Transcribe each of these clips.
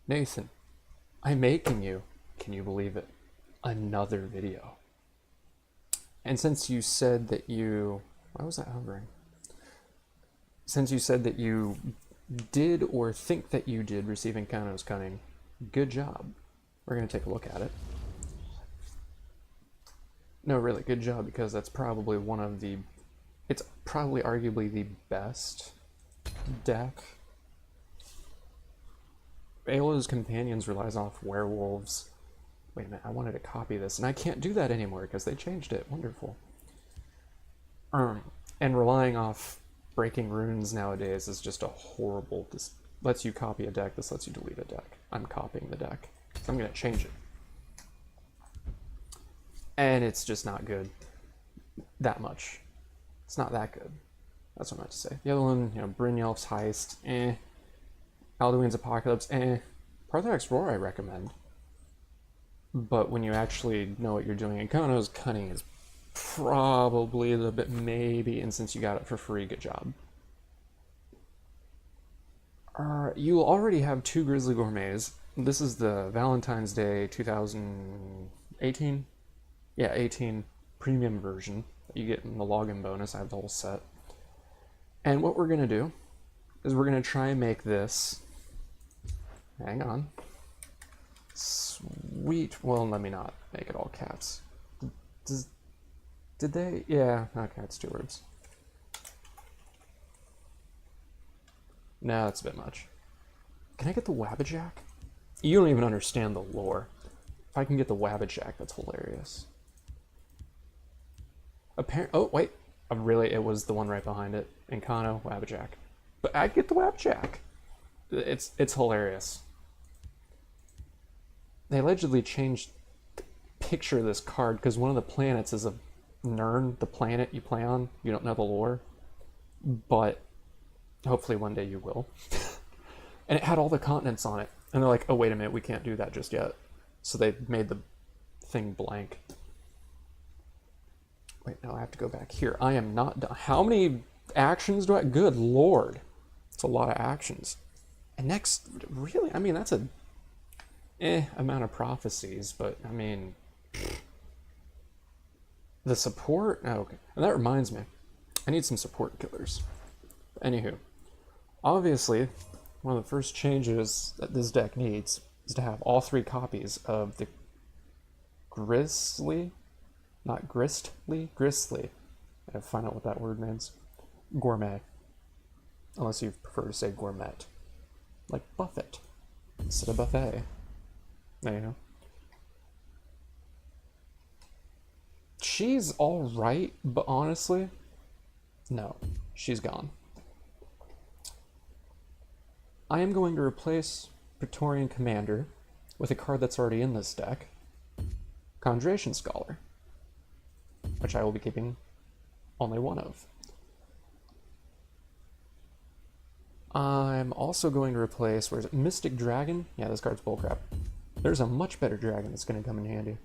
Nathan, I'm making you, can you believe it, another video. And since you said that you, why was that hovering? Since you said that you did or think that you did receive Ancano's Cunning, good job. We're going to take a look at it. No, really, good job, because that's probably one of the, it's probably arguably the best deck. Ayla's Companions relies off werewolves. Wait a minute, I wanted to copy this, and I can't do that anymore because they changed it. Wonderful. And relying off breaking runes nowadays is just a horrible... This lets you copy a deck, this lets you delete a deck. I'm copying the deck. So I'm going to change it. And it's just not good. That much. It's not that good. That's what I meant to say. The other one, Brynjolf's Heist, eh. Alduin's Apocalypse, eh. Parthiax Roar I recommend. But when you actually know what you're doing, Ancano's Cunning is probably the bit maybe, and since you got it for free, good job. You already have 2 Grizzly Gourmets. This is the Valentine's Day 2018? Yeah, 18 premium version that you get in the login bonus. I have the whole set. And what we're going to do is we're going to try and make this... Hang on. Sweet. Well, let me not make it all caps. Did they? Yeah, okay, it's 2 words. No, that's a bit much. Can I get the Wabbajack? You don't even understand the lore. If I can get the Wabbajack, that's hilarious. Oh, wait. Really, it was the one right behind it. Ancano, Wabbajack. But I get the Wabbajack. It's hilarious. They allegedly changed the picture of this card because one of the planets is a Nern, the planet you play on. You don't know the lore. But hopefully one day you will. And it had all the continents on it. And they're like, oh, wait a minute, we can't do that just yet. So they made the thing blank. Wait, no, I have to go back here. I am not done. How many actions do I... Good lord. It's a lot of actions. And next, really? I mean, that's a... amount of prophecies, but, I mean... The support? Oh, okay. And that reminds me. I need some support killers. Anywho. Obviously, one of the first changes that this deck needs is to have all 3 copies of the Grizzly... Not Gristly? Gristly. I have to find out what that word means. Gourmet. Unless you prefer to say gourmet. Like buffet. Instead of buffet. There you go. She's alright, but honestly, no. She's gone. I am going to replace Praetorian Commander with a card that's already in this deck. Conjuration Scholar. Which I will be keeping only 1 of. I'm also going to replace, where is it? Mystic Dragon? Yeah, this card's bullcrap. There's a much better dragon that's going to come in handy.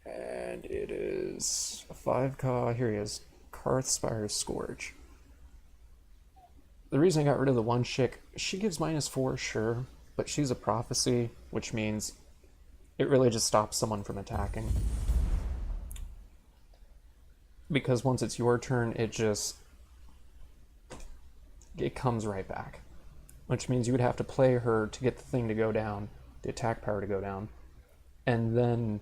And it is a 5-cost, here he is, Karthspire's Scourge. The reason I got rid of the 1 chick, she gives -4, sure, but she's a prophecy, which means it really just stops someone from attacking. Because once it's your turn, it comes right back. Which means you would have to play her to get the thing to go down, the attack power to go down, and then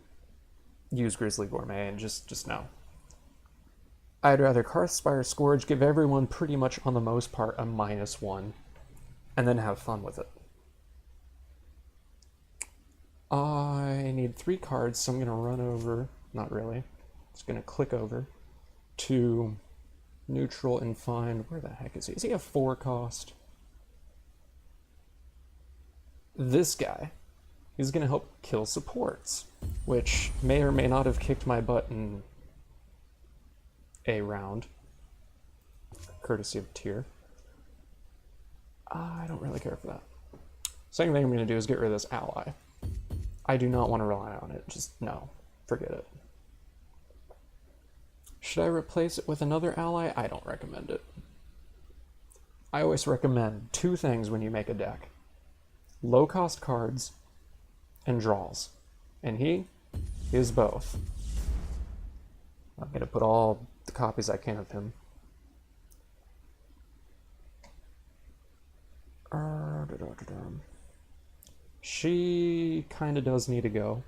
use Grizzly Gourmet, and just no. I'd rather Karthspire Scourge, give everyone pretty much on the most part a -1, and then have fun with it. I need 3 cards, so I'm going to run over, not really, just going to click over to neutral and find, where the heck is he? Is he a 4-cost? This guy. He's going to help kill supports, which may or may not have kicked my butt in a round, courtesy of tier. I don't really care for that. Second thing I'm going to do is get rid of this ally. I do not want to rely on it. Just, no. Forget it. Should I replace it with another ally? I don't recommend it. I always recommend 2 things when you make a deck. low-cost cards and draws. And he is both. I'm going to put all the copies I can of him. She kind of does need to go.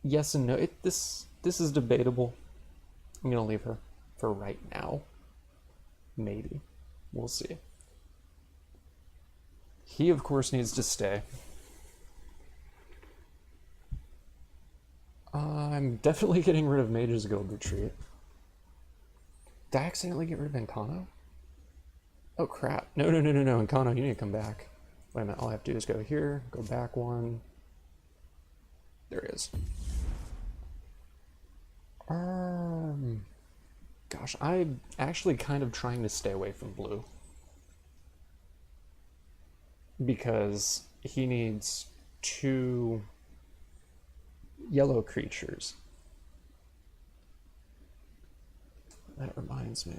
Yes and no. This is debatable. I'm going to leave her for right now. Maybe. We'll see. He, of course, needs to stay. I'm definitely getting rid of Mage's Guild Retreat. Did I accidentally get rid of Ancano? Oh, crap. No. Ancano, you need to come back. Wait a minute. All I have to do is go here, go back one. There it is. Gosh, I'm actually kind of trying to stay away from blue. Because he needs 2 yellow creatures. That reminds me.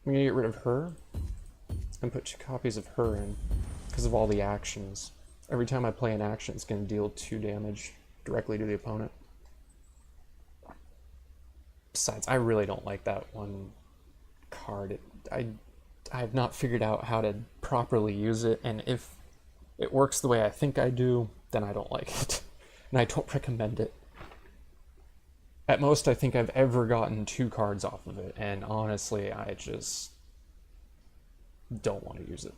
I'm gonna get rid of her and put 2 copies of her in because of all the actions. Every time I play an action, it's gonna deal 2 damage directly to the opponent. Besides, I really don't like that one card. I have not figured out how to properly use it, and if it works the way I think I do, then I don't like it. And I don't recommend it. At most, I think I've ever gotten 2 cards off of it, and honestly, I just don't want to use it.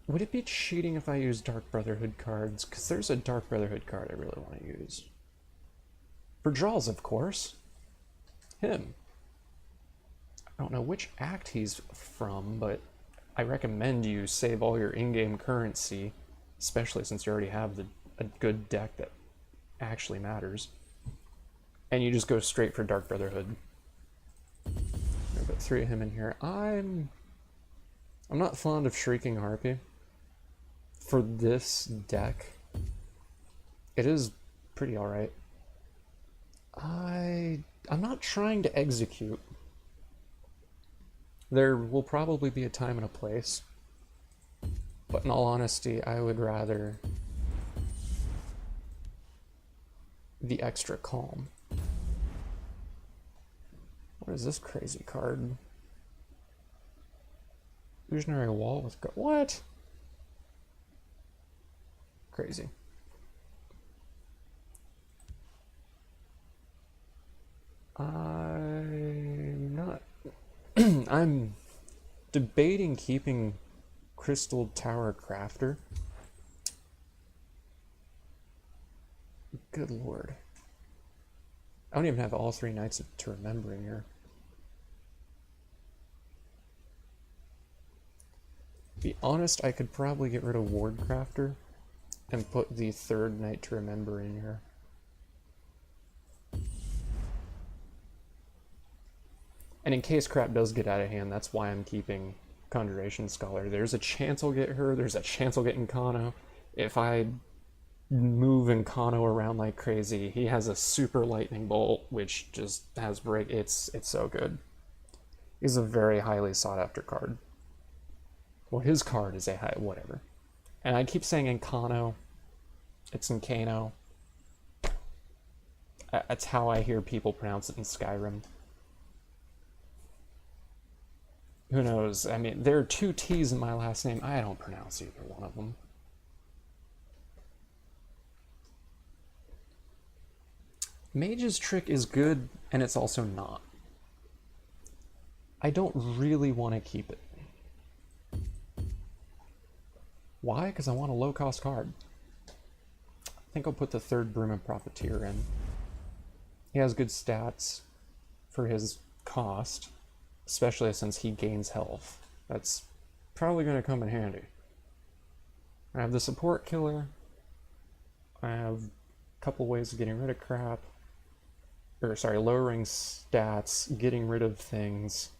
Would it be cheating if I use Dark Brotherhood cards? Because there's a Dark Brotherhood card I really want to use. For draws, of course. Him. I don't know which act he's from, but I recommend you save all your in-game currency, especially since you already have a good deck that actually matters. And you just go straight for Dark Brotherhood. I've got 3 of him in here. I'm not fond of Shrieking Harpy. For this deck, it is pretty alright. I'm not trying to execute. There will probably be a time and a place. But in all honesty, I would rather the extra calm. What is this crazy card? Illusionary Wall with... What? Crazy. I'm not... I'm debating keeping Crystal Tower Crafter. Good lord. I don't even have all 3 Knights to Remember in here. To be honest, I could probably get rid of Ward Crafter and put the 3rd Knight to Remember in here. And in case crap does get out of hand, that's why I'm keeping Conjuration Scholar. There's a chance I'll get her, there's a chance I'll get Ancano. If I move Ancano around like crazy, he has a super lightning bolt, which just has break. It's so good. He's a very highly sought after card. Well, his card is a high, whatever. And I keep saying Ancano. It's Ancano. That's how I hear people pronounce it in Skyrim. Who knows? I mean, there are 2 T's in my last name. I don't pronounce either one of them. Mage's Trick is good, and it's also not. I don't really want to keep it. Why? Because I want a low-cost card. I think I'll put the 3rd Broom and Profiteer in. He has good stats for his cost, especially since he gains health. That's probably going to come in handy. I have the Support Killer. I have a couple ways of getting rid of crap. Or, sorry, lowering stats, getting rid of things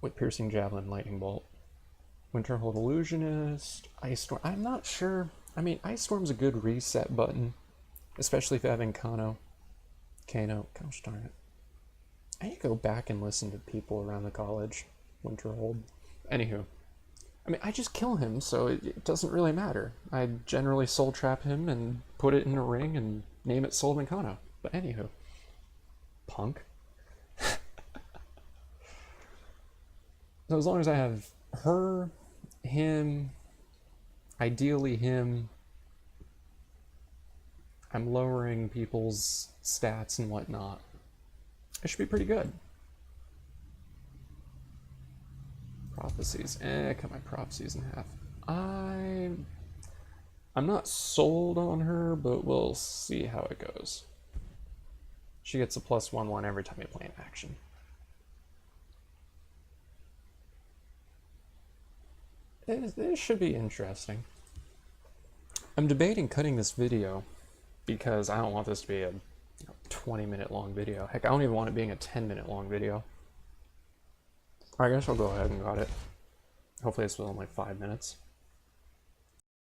with Piercing Javelin, Lightning Bolt. Winterhold Illusionist, Ice Storm. I'm not sure. I mean, Ice Storm's a good reset button, especially if you have Ancano. Kano, gosh darn it. I need to go back and listen to people around the college, Winterhold. Anywho, I mean, I just kill him, so it doesn't really matter. I generally soul trap him and put it in a ring and name it Soul Ancano. But anywho, punk. So as long as I have her, him, ideally him, I'm lowering people's stats and whatnot, it should be pretty good. Prophecies. Cut my prophecies in half. I'm not sold on her, but we'll see how it goes. She gets a +1/1 every time you play an action. It should be interesting. I'm debating cutting this video because I don't want this to be a 20-minute long video. Heck, I don't even want it being a 10-minute long video. I guess I'll go ahead and cut it. Hopefully this was only 5 minutes.